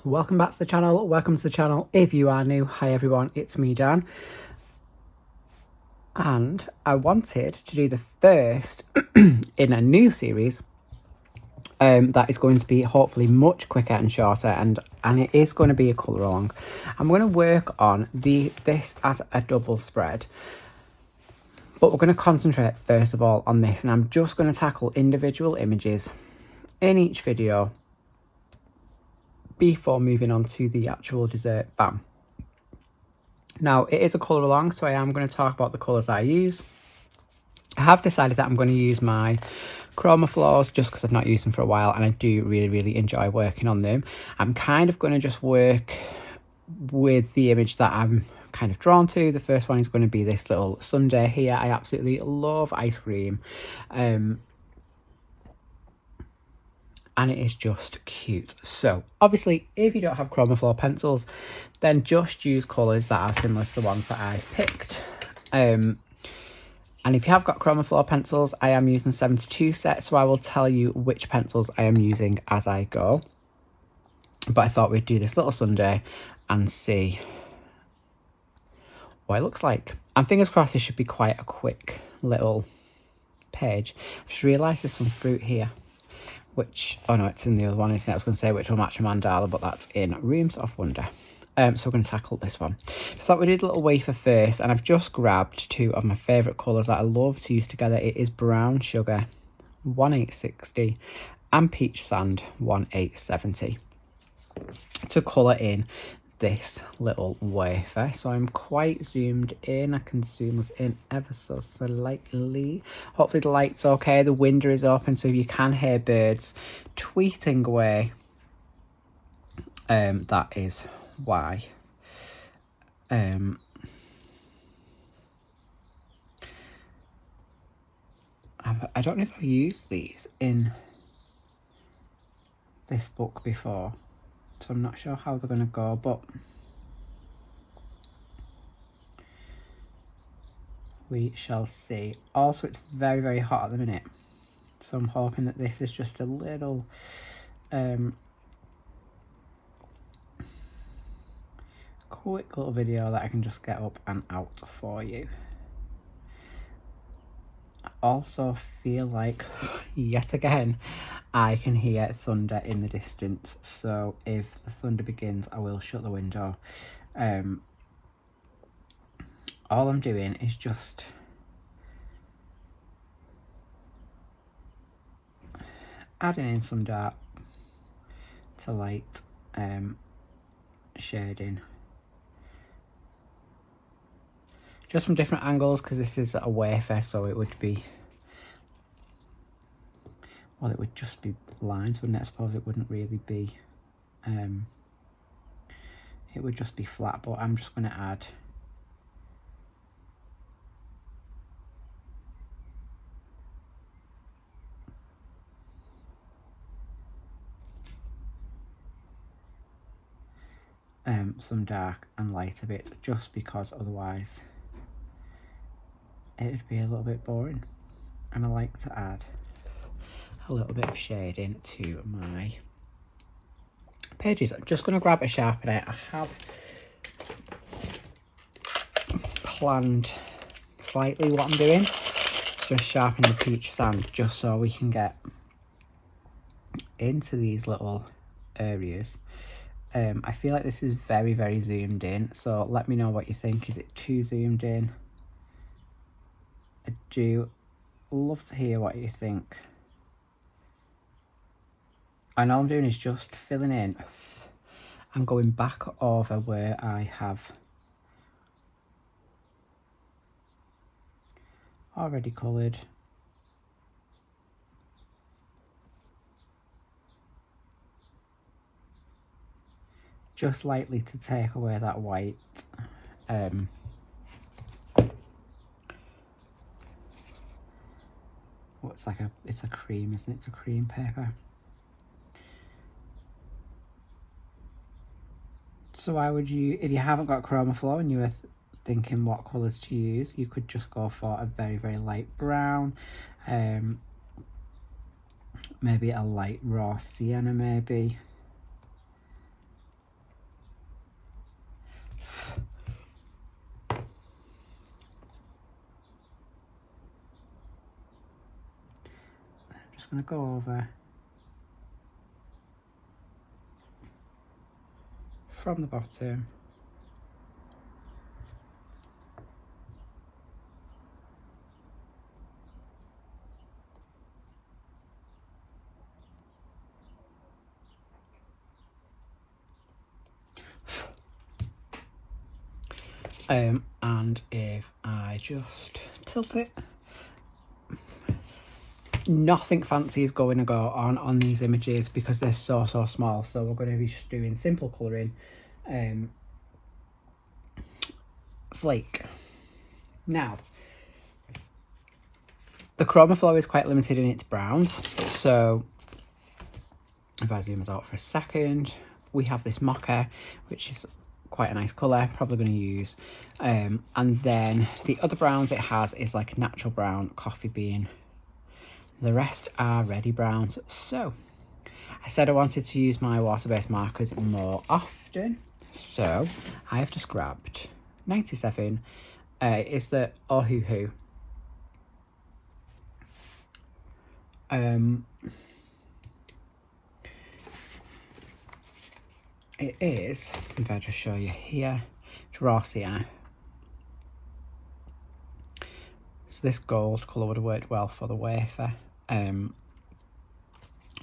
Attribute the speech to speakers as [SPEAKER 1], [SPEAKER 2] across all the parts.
[SPEAKER 1] Welcome back to the channel. Welcome to the channel if you are new. Hi everyone, it's me Dan, and I wanted to do the first in a new series that is going to be hopefully much quicker and shorter, and it is going to be a colour along. I'm going to work on this as a double spread, but we're going to concentrate first of all on this, and I'm just going to tackle individual images in each video before moving on to the actual dessert. Bam. Now, it is a colour along, so I am going to talk about the colours that I use. I have decided that I'm going to use my chromaflows just because I've not used them for a while, and I do really enjoy working on them. I'm kind of going to just work with the image that I'm kind of drawn to. The first one is going to be this little sundae here. I absolutely love ice cream. And it is just cute. So obviously, if you don't have chromaflow pencils, then just use colours that are similar to the ones that I've picked. And if you have got chromaflow pencils, I am using 72 sets, so I will tell you which pencils I am using as I go. But I thought we'd do this little sundae and see what it looks like. And fingers crossed this should be quite a quick little page. I just realised there's some fruit here, which, oh no, it's in the other one, isn't it? I was going to say which will match a mandala, but that's in Rooms of Wonder. So we're going to tackle this one. So I thought we did a little wafer first, and I've just grabbed two of my favourite colours that I love to use together. It is Brown Sugar 1860 and Peach Sand 1870 to colour in this little wafer. So I'm quite zoomed in. I can zoom us in ever so slightly. Hopefully the light's okay. The window is open, so if you can hear birds tweeting away, that is why. I don't know if I've used these in this book before, so I'm not sure how they're going to go, but we shall see. Also, it's very hot at the minute, so I'm hoping that this is just a little quick little video that I can just get up and out for you. I also feel like, yet again, I can hear thunder in the distance, so if the thunder begins, I will shut the window. All I'm doing is just adding in some dark to light shading, just from different angles, because this is a wafer, so it would be, well, it would just be lines, wouldn't it? I suppose it wouldn't really be, it would just be flat, but I'm just going to add some dark and light a bit, just because otherwise it would be a little bit boring, and I like to add a little bit of shading to my pages. I'm just going to grab a sharpener. I have planned slightly what I'm doing, just sharpen the peach sand just so we can get into these little areas. I feel like this is very zoomed in, so let me know what you think. Is it too zoomed in? I do love to hear what you think. And all I'm doing is just filling in and going back over where I have already coloured. Just lightly to take away that white. What's like it's a cream, isn't it? It's a cream paper. So why would you, if you haven't got chromaflow and you were thinking what colours to use, you could just go for a very light brown, maybe a light raw sienna maybe. just going to go over from the bottom. And if I just tilt it, nothing fancy is going to go on these images because they're so small. So we're going to be just doing simple colouring, flake. Now, the chromaflow is quite limited in its browns. So if I zoom us out for a second, we have this mocha, which is quite a nice colour, probably going to use. And then the other browns it has is like natural brown, coffee bean. The rest are ready browns. So I said I wanted to use my water-based markers more often. So I have just grabbed 97. Is the Ohuhu. It is, if I just show you here, draw sienna. So this gold colour would have worked well for the wafer.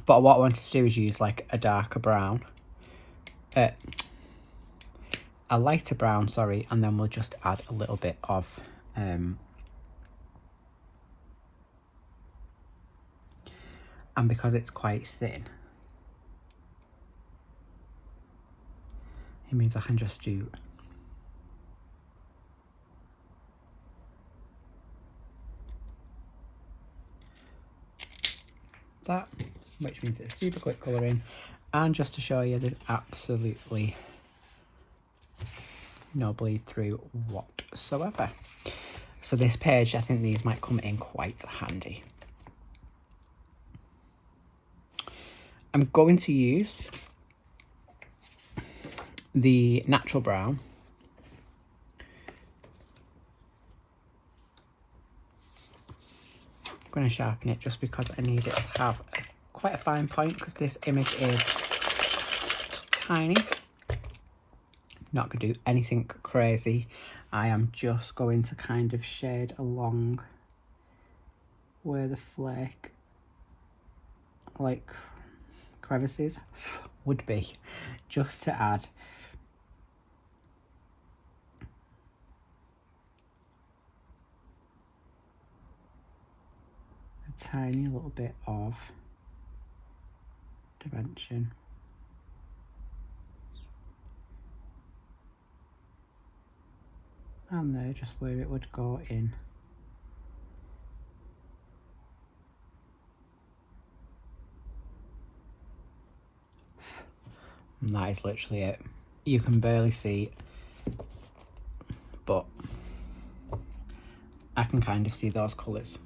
[SPEAKER 1] But what I wanted to do is use like a darker brown. A lighter brown, sorry, and then we'll just add a little bit of and because it's quite thin, it means I can just do that, which means it's super quick colouring. And just to show you, there's absolutely no bleed through whatsoever. So this page, I think these might come in quite handy. I'm going to use the natural brown. I'm going to sharpen it just because I need it to have quite a fine point because this image is tiny. Not going to do anything crazy. I am just going to kind of shade along where the flake, like crevices, would be, just to add a tiny little bit of dimension. And there, just where it would go in. And that is literally it. You can barely see, but I can kind of see those colours.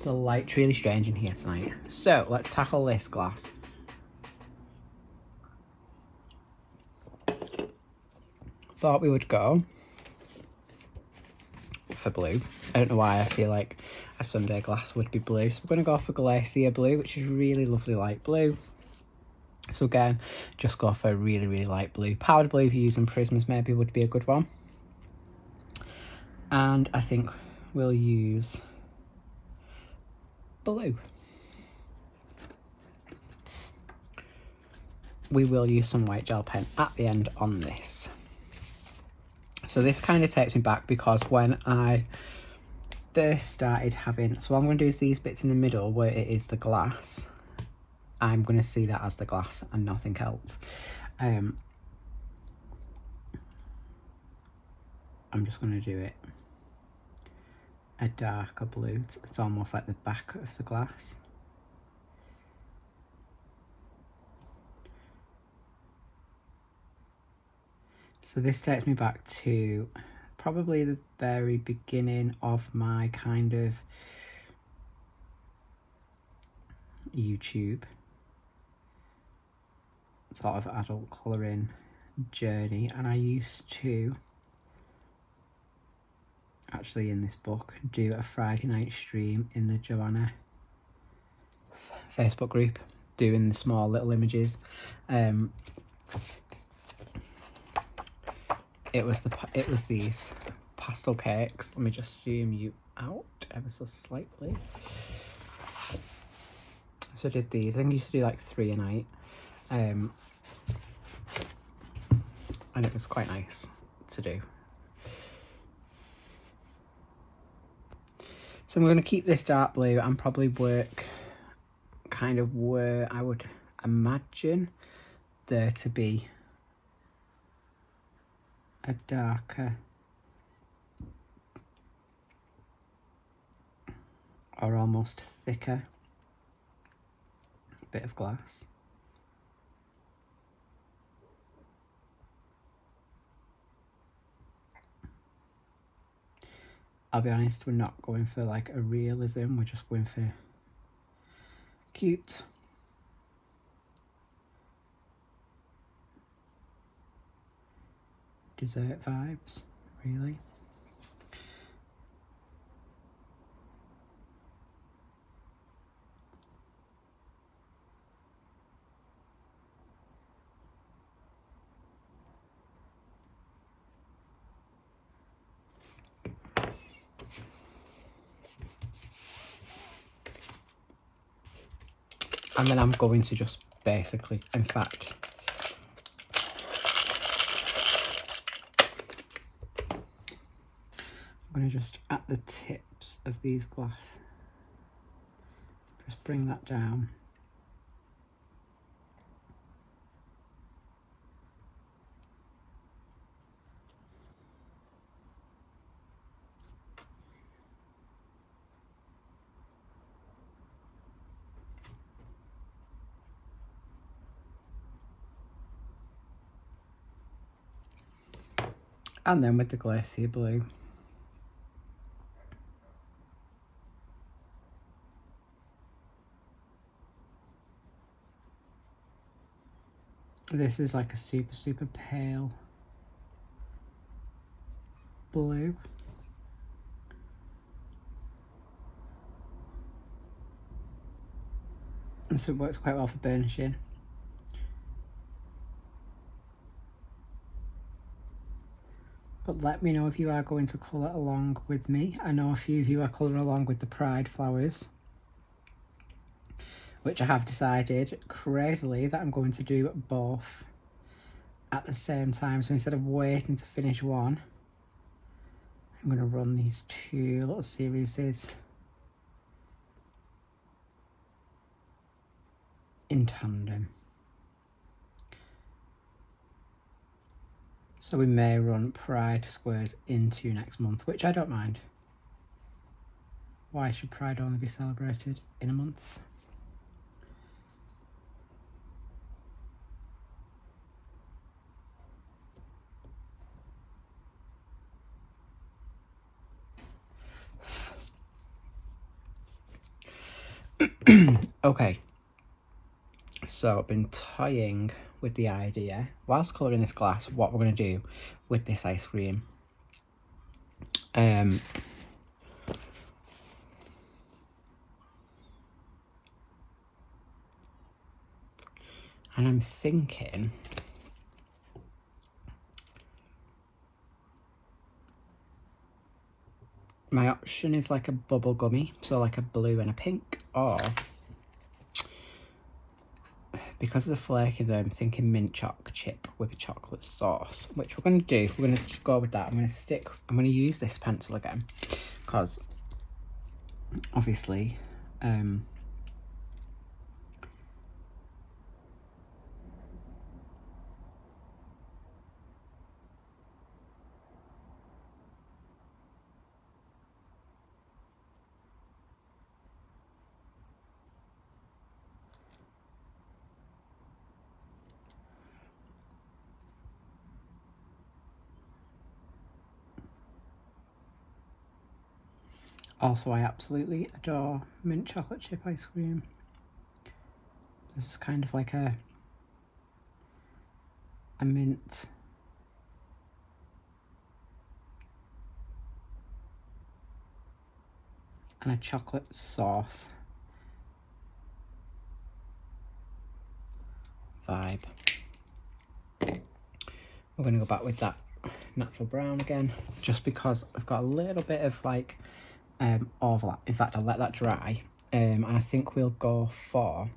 [SPEAKER 1] The light's really strange in here tonight. So let's tackle this glass. Thought we would go for blue. I don't know why I feel like a Sunday glass would be blue. So we're going to go for Glacier blue, which is really lovely light blue. So again, just go for a really light blue. Powder blue, if you're using prisms, maybe would be a good one. And I think we'll use blue. We will use some white gel pen at the end on this. So this kind of takes me back because when I first started having, so what I'm going to do is these bits in the middle where it is the glass, I'm going to see that as the glass and nothing else. I'm just going to do it a darker blue. It's almost like the back of the glass. So this takes me back to probably the very beginning of my kind of YouTube sort of adult colouring journey, and I used to actually in this book do a Friday night stream in the Joanna Facebook group doing the small little images. It was these pastel cakes. Let me just zoom you out ever so slightly. So I did these. I think I used to do like 3 a night, and it was quite nice to do. So I'm going to keep this dark blue and probably work kind of where I would imagine there to be a darker or almost thicker bit of glass. I'll be honest, we're not going for like a realism, we're just going for cute. Dessert vibes, really. And then I'm going to just basically, in fact, I'm going to just, at the tips of these glass, just bring that down. And then with the glacier blue, this is like a super pale blue. And so it works quite well for burnishing. But let me know if you are going to colour along with me. I know a few of you are colouring along with the Pride flowers, which I have decided, crazily, that I'm going to do both at the same time. So instead of waiting to finish one, I'm going to run these 2 little series in tandem. So we may run Pride squares into next month, which I don't mind. Why should Pride only be celebrated in a month? Okay, so I've been toying with the idea, whilst colouring this glass, what we're going to do with this ice cream. And I'm thinking my option is like a bubble gummy, so like a blue and a pink, or because of the flake in there, I'm thinking mint choc chip with a chocolate sauce, which we're going to do. We're going to go with that. I'm going to use this pencil again, because obviously also, I absolutely adore mint chocolate chip ice cream. This is kind of like a mint and a chocolate sauce vibe. We're going to go back with that natural brown again, just because I've got a little bit of like overlap. In fact, I'll let that dry, and I think we'll go for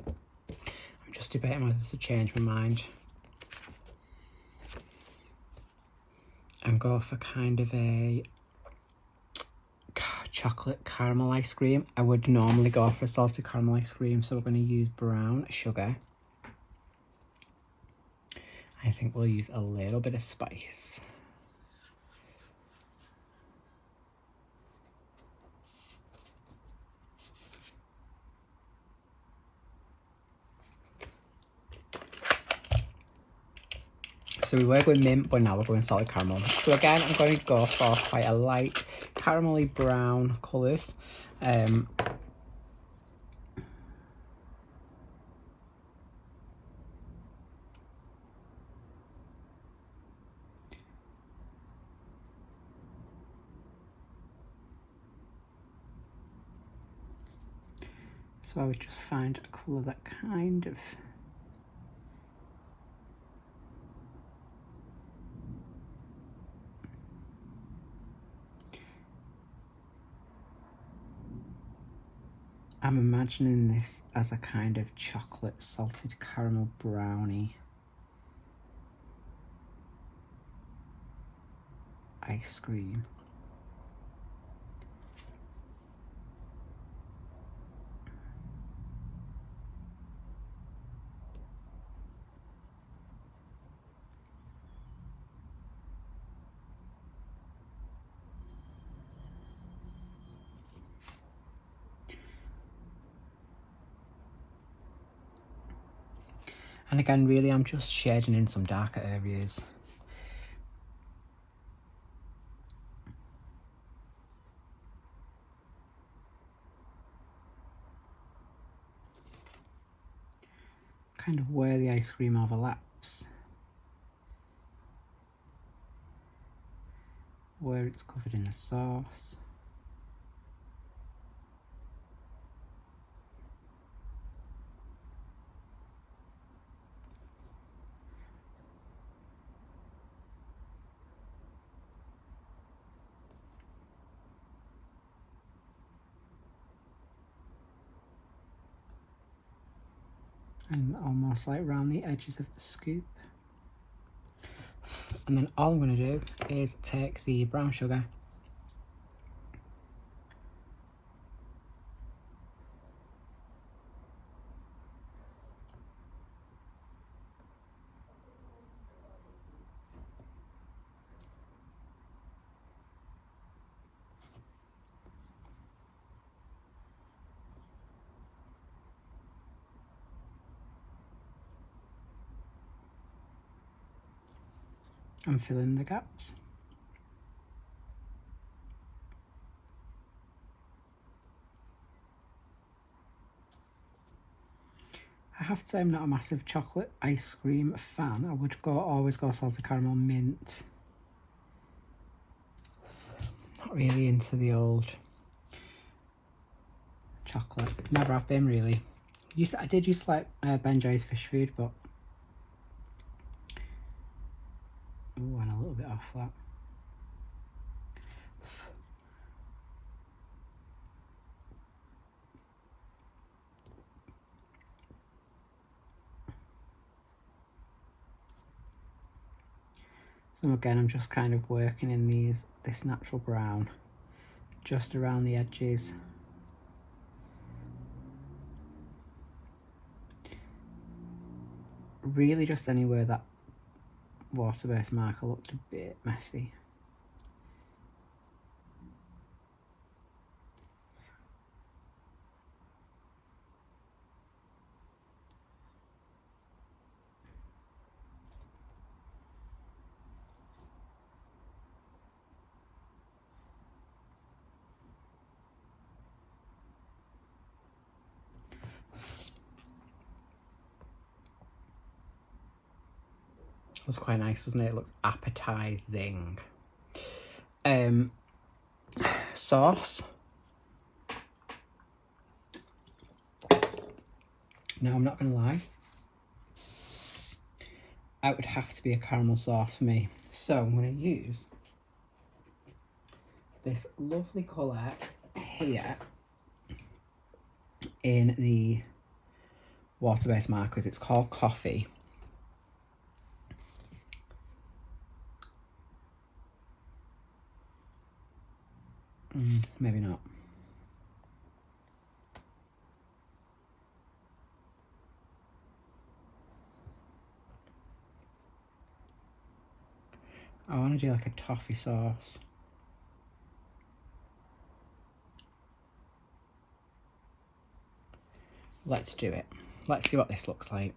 [SPEAKER 1] I'm just debating whether to change my mind and go for kind of a chocolate caramel ice cream. I would normally go for a salted caramel ice cream, so we're going to use brown sugar. I think we'll use a little bit of spice. So we were going mint, but now we're going salted caramel. So again, I'm going to go for quite a light caramelly brown colours. So I would just find a colour that kind of I'm imagining this as a kind of chocolate salted caramel brownie ice cream. And again, really, I'm just shading in some darker areas. Kind of where the ice cream overlaps. Where it's covered in the sauce. And almost like around the edges of the scoop. And then all I'm going to do is take the brown sugar and fill in the gaps. I have to say I'm not a massive chocolate ice cream fan. I would always go salted caramel mint. Not really into the old chocolate. Never have been really. I did used to like Ben Jerry's fish food, but went a little bit off that. So again, I'm just kind of working in this natural brown just around the edges. Really just anywhere that water-based marker looked a bit messy. It was quite nice, wasn't it? It looks appetizing. sauce. Now, I'm not going to lie, it would have to be a caramel sauce for me. So I'm going to use this lovely colour here in the water-based markers. It's called Coffee. Maybe not. I want to do like a toffee sauce. Let's do it. Let's see what this looks like.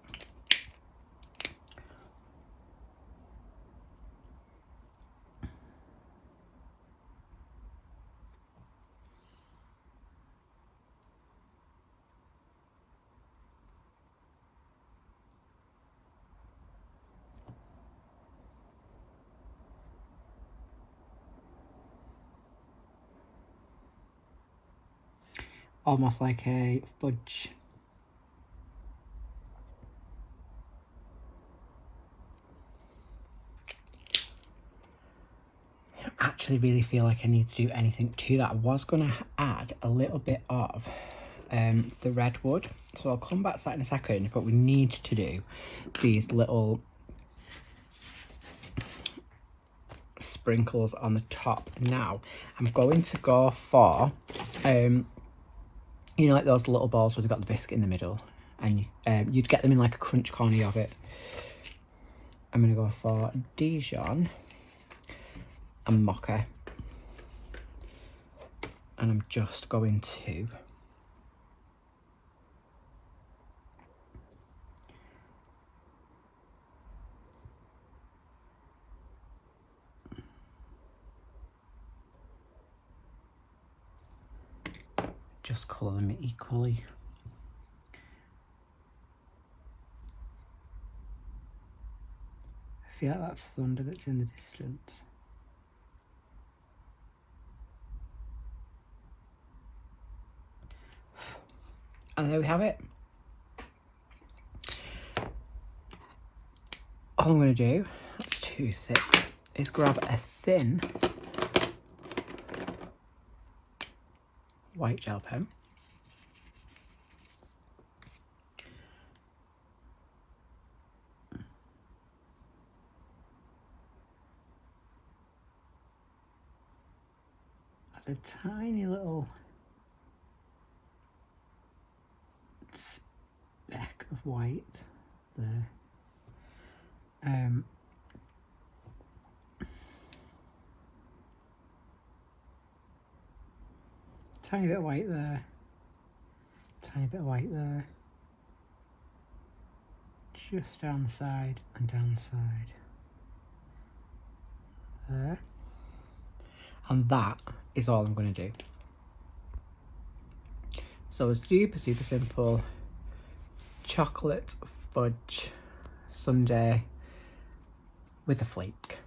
[SPEAKER 1] Almost like a fudge. I don't actually really feel like I need to do anything to that. I was going to add a little bit of the redwood, so I'll come back to that in a second, but we need to do these little sprinkles on the top. Now I'm going to go for you know, like those little balls where they've got the biscuit in the middle, and you'd get them in like a crunch corner yogurt. I'm going to go for Dijon and mocha, and I'm just going to just colour them equally. I feel like that's thunder that's in the distance. And there we have it. All I'm going to do, that's too thick, is grab a thin white gel pen. Add a tiny little speck of white there. Tiny bit of white there, tiny bit of white there, just down the side and down the side there, and that is all I'm going to do. So a super simple chocolate fudge sundae with a flake.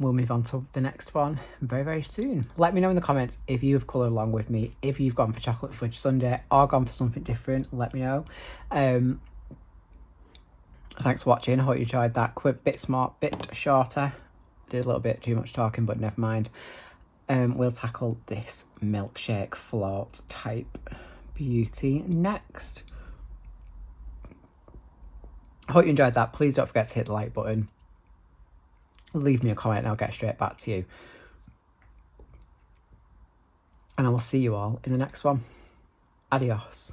[SPEAKER 1] We'll move on to the next one very soon. Let me know in the comments if you've coloured along with me, if you've gone for chocolate fudge sundae or gone for something different. Let me know. Thanks for watching. I hope you enjoyed that. Quick, bit smart, bit shorter. Did a little bit too much talking, but never mind. We'll tackle this milkshake float type beauty next. I hope you enjoyed that. Please don't forget to hit the like button. Leave me a comment and I'll get straight back to you. And I will see you all in the next one. Adios.